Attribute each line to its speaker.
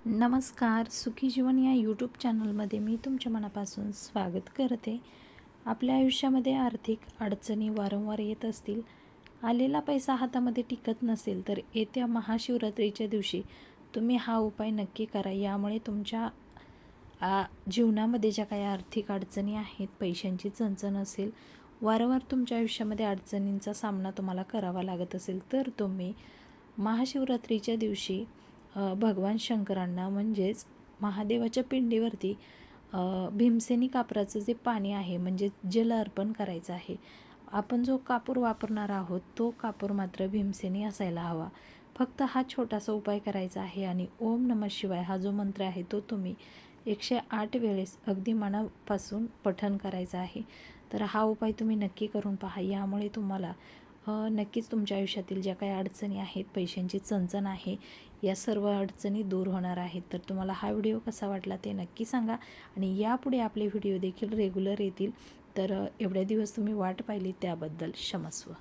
Speaker 1: नमस्कार. सुखी जीवन या यूट्यूब चॅनलमध्ये मी तुमच्या मनापासून स्वागत करते. आपल्या आयुष्यामध्ये आर्थिक अडचणी वारंवार येत असतील, आलेला पैसा हातामध्ये टिकत नसेल, तर येत्या महाशिवरात्रीच्या दिवशी तुम्ही हा उपाय नक्की करा. यामुळे तुमच्या जीवनामध्ये ज्या काही आर्थिक अडचणी आहेत, पैशांची चणचण असेल, वारंवार तुमच्या आयुष्यामध्ये अडचणींचा सामना तुम्हाला करावा लागत असेल, तर तुम्ही महाशिवरात्रीच्या दिवशी भगवान शंकरांना म्हणजेच महादेवाच्या पिंडीवरती भीमसेनी कापराचं जे पाणी आहे म्हणजे जल अर्पण करायचं आहे. आपण जो कापूर वापरणार आहोत तो कापूर मात्र भीमसेनी असायला हवा. फक्त हा छोटासा उपाय करायचा आहे आणि ओम नमः शिवाय हा जो मंत्र आहे तो तुम्ही 108 वेळेस अगदी मनापासून पठण करायचं आहे. तर हा उपाय तुम्ही नक्की करून पहा. यामुळे तुम्हाला नक्कीच तुमच्या आयुष्यातील ज्या काही अडचणी आहेत, पैशांची चणचण आहे, या सर्व अडचणी दूर होणार आहेत. तर तुम्हाला हा व्हिडिओ कसा वाटला ते नक्की सांगा आणि यापुढे आपले व्हिडिओ देखील रेग्युलर येतील. तर एवढे दिवस तुम्ही वाट पाहिली त्याबद्दल क्षमस्व.